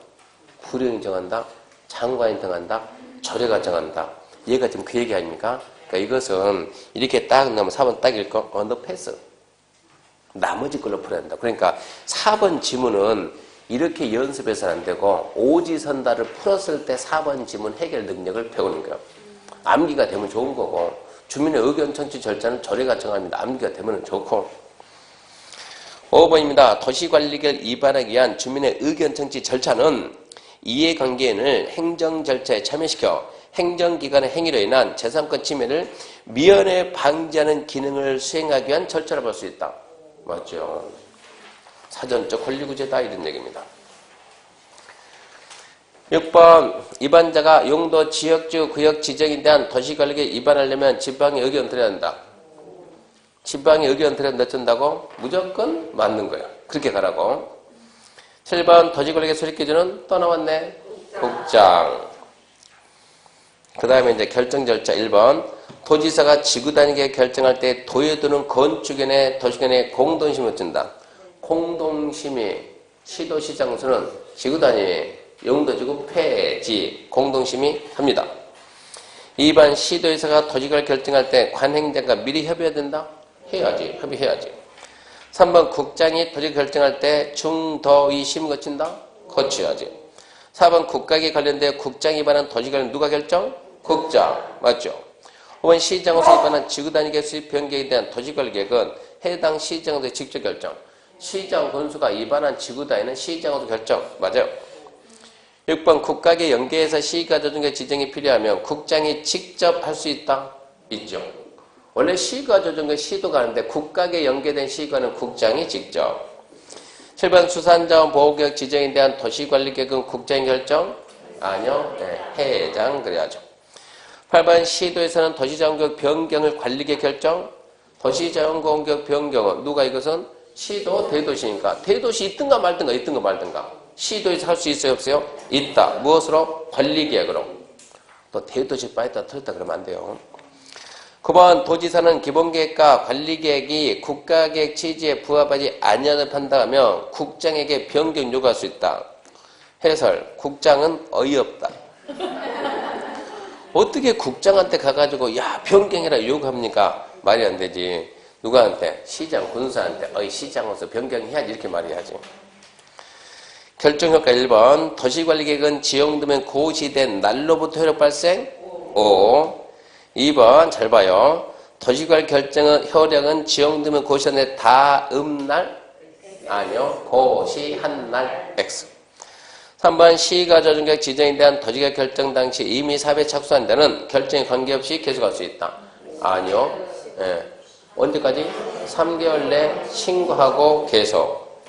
부령이 정한다. 장관이 정한다. 절회가 정한다. 얘가 지금 그 얘기 아닙니까? 그러니까 이것은 이렇게 딱 나오면 4번 딱 읽고 너 패스. 나머지 걸로 풀어야 된다. 그러니까 4번 지문은 이렇게 연습해서는 안 되고 오지선다를 풀었을 때 4번 지문 해결 능력을 배우는 거예요. 암기가 되면 좋은 거고 주민의 의견 청취 절차는 조례가 정합니다. 암기가 되면 좋고 5번입니다. 도시관리계획 위반하기 위한 주민의 의견 청취 절차는 이해관계인을 행정 절차에 참여시켜 행정기관의 행위로 인한 재산권 침해를 미연에 방지하는 기능을 수행하기 위한 절차를 볼 수 있다. 맞죠? 사전적 권리구제다 이런 얘기입니다. 6번 위반자가 용도 지역주 구역 지정에 대한 도시관리계획 위반하려면 지방의 의견 드려야 한다. 지방의 의견 드려야 넣는다고? 무조건 맞는 거예요. 그렇게 가라고. 7번 도시관리계획 수립 기준은 또 나왔네. 국장. 그 다음에 이제 결정 절차 1번 도지사가 지구단위계 결정할 때 도에 두는 건축연의 도시간의 공동심을 준다. 공동심의 시도시장소는 지구단위 용도지구 폐지 공동심의 합니다. 2번 시도의사가 도시관을 결정할 때 관행장과 미리 협의해야 된다? 해야지. 협의해야지. 3번 국장이 도시 결정할 때 중도의 심의 거친다? 거쳐야지. 4번 국가계 관련된 국장이 위반한 도시관련 누가 결정? 국장. 맞죠? 5번 시장으로서 위반한 지구단위계 수립 변경에 대한 도시관리계획은 해당 시장으로서 직접 결정. 시장 군수가 위반한 지구단위는 시장으로서 결정. 맞아요. 6번 국가계 연계해서 시가 조정계 지정이 필요하면 국장이 직접 할 수 있다? 있죠. 원래 시가 조정계 시도가 하는데 국가계 연계된 시가는 국장이 직접. 7번 수산자원 보호구역 지정에 대한 도시관리계획은 국장이 결정? 아니요. 네, 회장 그래야죠. 8번 시도에서는 도시자원구역 변경을 관리계 결정? 도시자원구역 변경은 누가 이것은? 시도 대도시니까 대도시 있든가 말든가 시도에서 할 수 있어요 없어요? 있다. 무엇으로? 관리계획으로. 또 대도시 빠졌다 털었다 그러면 안 돼요. 9번 도지사는 기본계획과 관리계획이 국가계획 취지에 부합하지 아니하는 판단하면 국장에게 변경 요구할 수 있다. 해설. 국장은 어이없다. 어떻게 국장한테 가가지고 야 변경해라 요구합니까? 말이 안 되지. 누구한테? 시장 군수한테 어이 시장으로서 변경해야지 이렇게 말해야지. 결정효과 1번 도시관리계획은 지정되면 고시된 날로부터 효력 발생? 5. 2번 잘 봐요. 도시관리 결정의 효력은 지정되면 고시된 다음 날? 아니요. 고시한 날 X. 3번 시가 조정계획 지정에 대한 도시계획 결정 당시 이미 사업에 착수한 데는 결정에 관계없이 계속할 수 있다. 아니요. 예. 언제까지? 3개월 내 신고하고 계속.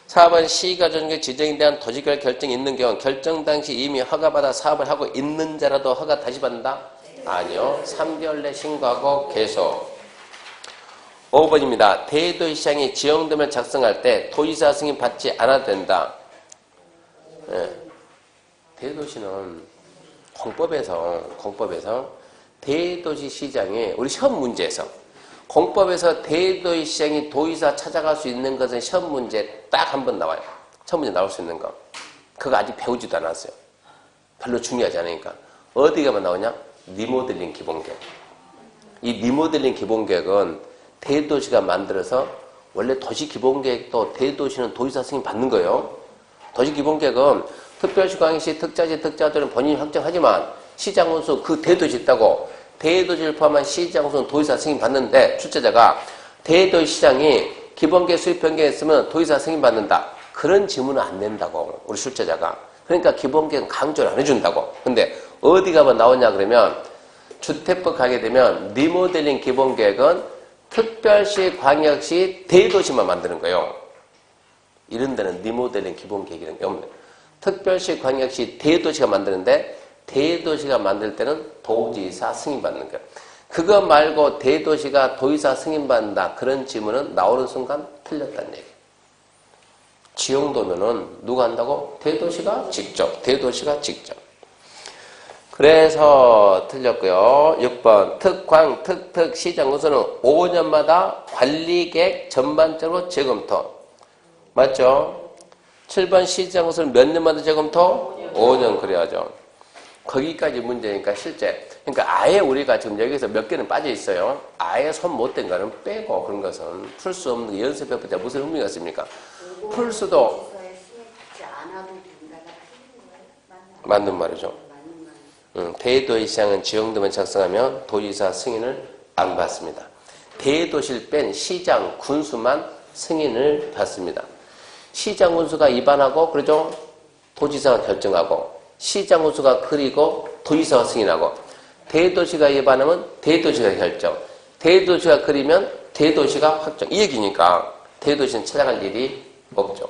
4번 시가 조정계획 지정에 대한 도시계획 결정이 있는 경우 결정 당시 이미 허가받아 사업을 하고 있는 자라도 허가 다시 받는다? 아니요. 3개월 내 신고하고 계속. 5번입니다. 대도시장이 지정됨을 작성할 때 도지사 승인 받지 않아도 된다. 예. 대도시는 공법에서 대도시시장이 우리 시험 문제에서 공법에서 대도시시장이 도지사 찾아갈 수 있는 것은 시험 문제 딱 한 번 나와요. 시험 문제 나올 수 있는 거. 그거 아직 배우지도 않았어요. 별로 중요하지 않으니까. 어디 가면 나오냐? 리모델링 기본계획. 이 리모델링 기본계획은 대도시가 만들어서 원래 도시 기본계획도 대도시는 도지사 승인 받는 거예요. 도시 기본계획은 특별시, 광역시, 특자시, 특자들은 본인이 확정하지만 시장군수 그 대도시 있다고 대도시를 포함한 시장군수는 도지사 승인 받는데 출제자가 대도시장이 기본계획 수립 변경했으면 도지사 승인 받는다. 그런 지문은 안 낸다고 우리 출제자가. 그러니까 기본계획은 강조를 안 해준다고. 근데 어디 가면 나오냐 그러면 주택법 가게 되면 리모델링 기본계획은 특별시, 광역시, 대도시만 만드는 거예요. 이런 데는 리모델링 기본계획이라는 게 없네. 특별시, 광역시, 대도시가 만드는데 대도시가 만들 때는 도지사 승인받는 거예요. 그거 말고 대도시가 도지사 승인받는다. 그런 지문은 나오는 순간 틀렸다는 얘기예요. 지용도면은 누가 한다고? 대도시가 직접. 대도시가 직접. 그래서 틀렸고요. 6번 특광, 특특 시장 우선은 5년마다 관리계획 전반적으로 재검토. 맞죠? 7번 시장 우선 몇 년마다 재검토? 5년 그래야죠. 거기까지 문제니까 실제. 그러니까 아예 우리가 지금 여기서 몇 개는 빠져 있어요. 아예 손 못 댄 거는 빼고 그런 것은 풀 수 없는 거 연습해보자 무슨 의미가 있습니까? 풀 수도 맞는 말이죠. 대도시장은 지형도면 작성하면 도지사 승인을 안 받습니다. 대도시를 뺀 시장, 군수만 승인을 받습니다. 시장, 군수가 입안하고 그러죠. 도지사가 결정하고 시장, 군수가 그리고 도지사가 승인하고 대도시가 입안하면 대도시가 결정 대도시가 그리면 대도시가 확정 이 얘기니까 대도시는 찾아갈 일이 없죠.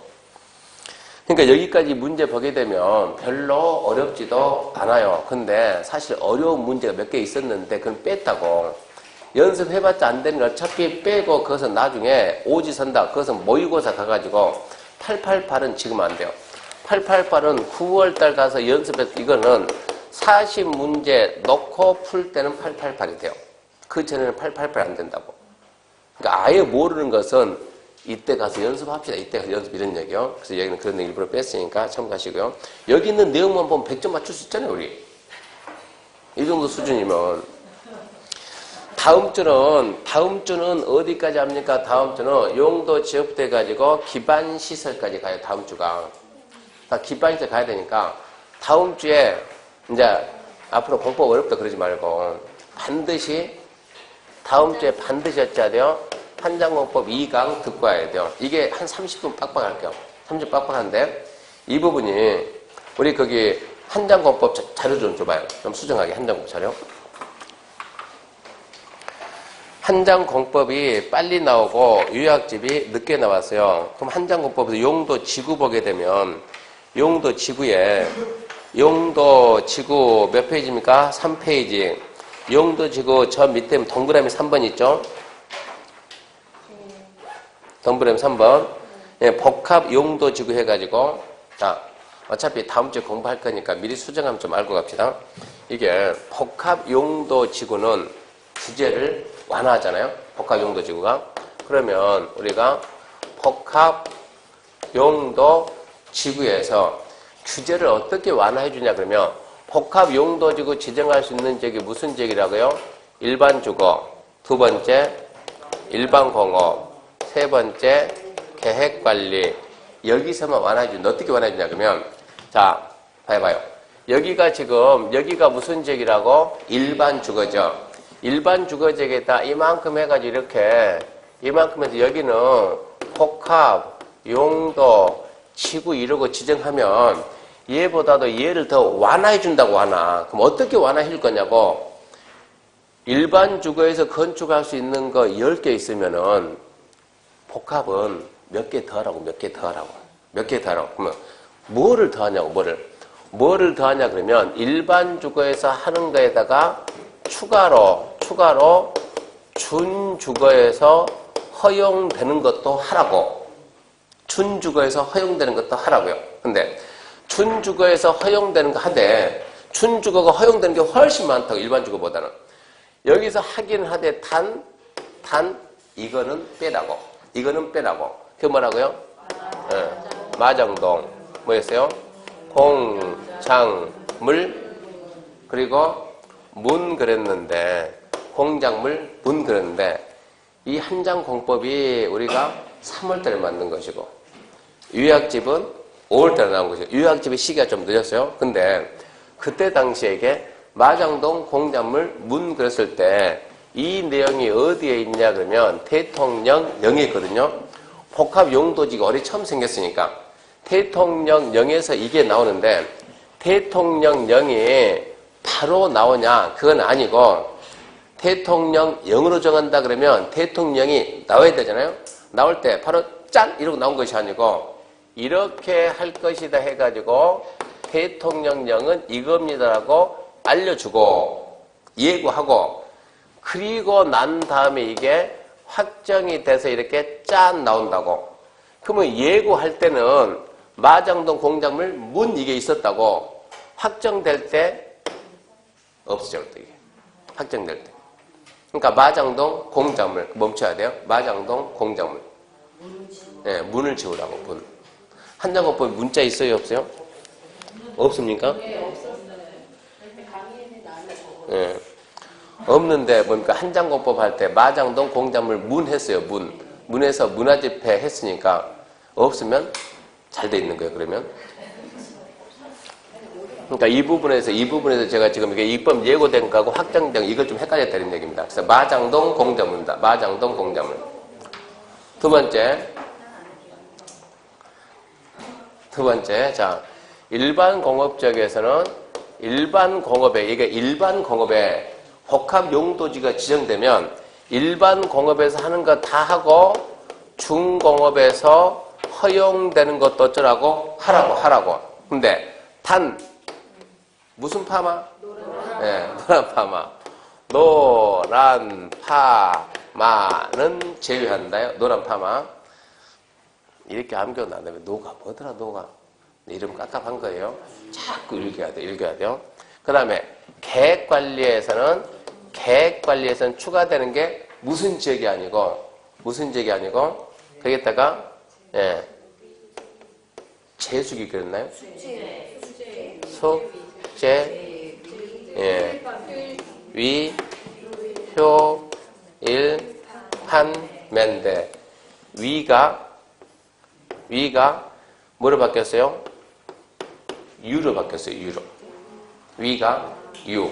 그러니까 여기까지 문제 보게 되면 별로 어렵지도 않아요. 근데 사실 어려운 문제가 몇 개 있었는데 그건 뺐다고. 연습해봤자 안 되는 걸 어차피 빼고 그것은 나중에 오지선다. 그것은 모의고사 가가지고 888은 지금 안 돼요. 888은 9월달 가서 연습해서 이거는 40문제 놓고 풀 때는 888이 돼요. 그 전에는 888 안 된다고. 그러니까 아예 모르는 것은 이때 가서 연습합시다. 이때 가서 연습 이런 얘기요. 그래서 여기는 그런 거 일부러 뺐으니까 참고하시고요. 여기 있는 내용만 보면 100점 맞출 수 있잖아요, 우리. 이 정도 수준이면. 다음 주는 어디까지 합니까? 다음 주는 용도 지역부터 해가지고 기반시설까지 가요, 다음 주가. 다 기반시설 가야 되니까 다음 주에 이제 앞으로 공법 어렵다 그러지 말고 반드시 다음 주에 반드시 했어야 돼요. 한장공법 2강 듣고 와야 돼요. 이게 한 30분 빡빡할게요. 30분 빡빡한데 이 부분이 우리 거기 한장공법 자료 좀 줘봐요. 좀 수정하게 한장공법 자료. 한장공법이 빨리 나오고 요약집이 늦게 나왔어요. 그럼 한장공법에서 용도 지구 보게 되면 용도 지구에 용도 지구 몇 페이지입니까? 3페이지. 용도 지구 저 밑에 동그라미 3번 있죠? 동그라미 3번. 예, 복합 용도 지구 해가지고, 자, 어차피 다음 주에 공부할 거니까 미리 수정하면 좀 알고 갑시다. 이게 복합 용도 지구는 주제를 완화하잖아요? 복합 용도 지구가. 그러면 우리가 복합 용도 지구에서 주제를 어떻게 완화해 주냐 그러면 복합 용도 지구 지정할 수 있는 지역이 무슨 지역이라고요? 일반 주거, 두 번째 일반 공업, 세 번째 계획관리. 여기서만 완화해 주는데 어떻게 완화해 주냐 그러면 자, 봐봐요. 여기가 지금 여기가 무슨 지역이라고? 일반 주거죠. 일반 주거지역에다 이만큼 해가지고 이렇게 이만큼 해서 여기는 복합 용도 지구 이러고 지정하면 얘보다도 얘를 더 완화해 준다고 완화. 그럼 어떻게 완화해 줄 거냐고. 일반 주거에서 건축할 수 있는 거 10개 있으면은 복합은 몇 개 더 하라고, 몇 개 더 하라고. 몇 개 더 하라고. 그러면 뭐를 더 하냐고, 뭐를 더 하냐 그러면 일반 주거에서 하는 거에다가 추가로 준주거에서 허용되는 것도 하라고. 준주거에서 허용되는 것도 하라고요. 근데 준주거에서 허용되는 거 하되 준주거가 허용되는 게 훨씬 많다고 일반 주거보다는. 여기서 하긴 하되 단 이거는 빼라고. 이거는 빼라고. 그게 뭐라고요? 마정동 뭐였어요? 공장물 그리고 문 그랬는데 공작물 문 그랬는데 이 한장공법이 우리가 3월달에 만든 것이고 요약집은 5월달에 나온 것이고 요약집의 시기가 좀 늦었어요. 근데 그때 당시에 이게 마장동 공작물 문 그랬을 때 이 내용이 어디에 있냐 그러면 대통령령에 있거든요. 복합용도지가 어디 처음 생겼으니까 대통령령에서 이게 나오는데 대통령령이 바로 나오냐? 그건 아니고 대통령령으로 정한다 그러면 대통령이 나와야 되잖아요. 나올 때 바로 짠! 이러고 나온 것이 아니고 이렇게 할 것이다 해가지고 대통령령은 이겁니다라고 알려주고 예고하고 그리고 난 다음에 이게 확정이 돼서 이렇게 짠 나온다고. 그러면 예고할 때는 마장동 공작물 문 이게 있었다고 확정될 때 없어져 이게 확정될 때. 그러니까 마장동 공작물 멈춰야 돼요. 마장동 공작물. 네, 문을 지우라고 문. 한장공법에 문자 있어요 없어요? 없습니까? 네, 없었어요. 예. 없는데 뭡니까? 한장공법 할 때 마장동 공작물 문 했어요. 문에서 문화집회 했으니까 없으면 잘 돼 있는 거예요. 그러면 그러니까 이 부분에서 제가 지금 이게 입법 예고된 거하고 확정된 이걸 좀 헷갈렸다는 얘기입니다. 그래서 마장동 공작물입니다. 마장동 공작물. 두 번째, 자, 일반 공업적에서는 일반 공업에 복합 용도지가 지정되면 일반 공업에서 하는 거 다 하고 중공업에서 허용되는 것도 어쩌라고? 하라고. 근데 단 무슨 파마? 노란 파마. 노란 파마는 제외한다요. 노란 파마. 이렇게 암겨놨는데 노가 뭐더라 노가. 이름 깝깝한 거예요. 자꾸 읽어야 돼요. 그 다음에 계획관리에서는 추가되는 게 무슨 지역이 아니고 거기에다가 재수기 그랬나요? 숙제 위, 효, 일, 판, 맨데 위가 뭐로 바뀌었어요? 유로 바뀌었어요. 유로. 위가 유.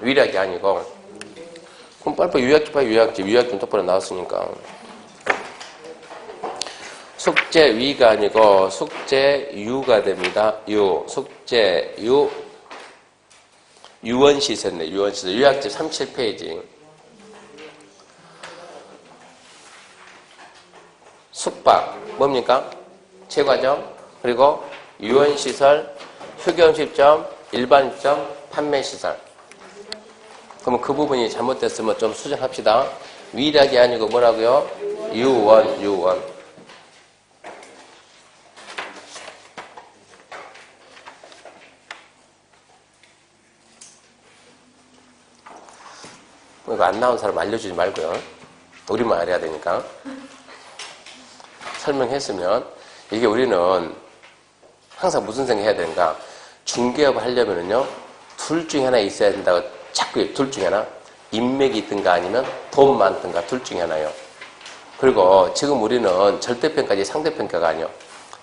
위락이 아니고. 그럼 빨리 유약지 봐요. 유약지 똑바로 나왔으니까. 숙제위가 아니고 숙제유가 됩니다. 숙제유. 유원시설네. 유원시설. 유약집 37페이지. 숙박. 뭡니까? 제과점. 그리고 유원시설, 휴게음식점, 일반점, 판매시설. 그러면 그 부분이 잘못됐으면 좀 수정합시다. 위락이 아니고 뭐라고요? 유원. 이거 안 나온 사람 알려주지 말고요. 우리만 알아야 되니까. 설명했으면 이게 우리는 항상 무슨 생각 해야 되는가? 중개업을 하려면은요, 둘 중에 하나 있어야 된다고 자꾸 둘 중에 하나. 인맥이 있든가 아니면 돈 많든가 둘 중에 하나요. 그리고 지금 우리는 절대평가지 상대평가가 아니요.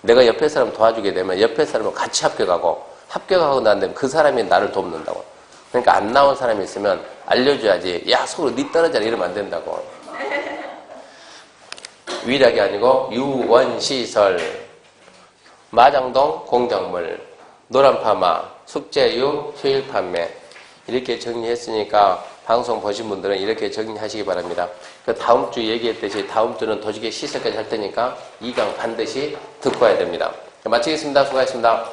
내가 옆에 사람 도와주게 되면 옆에 사람은 같이 합격하고 난 다음에 그 사람이 나를 돕는다고. 그러니까 안 나온 사람이 있으면 알려줘야지. 야, 서로 니 떨어져라 이러면 안 된다고. 위락이 아니고 유원시설, 마장동 공작물, 노란파마, 숙제유, 휴일판매 이렇게 정리했으니까 방송 보신 분들은 이렇게 정리하시기 바랍니다. 그 다음 주 얘기했듯이 다음 주는 도지계 시설까지 할 테니까 2강 반드시 듣고 와야 됩니다. 마치겠습니다. 수고하셨습니다.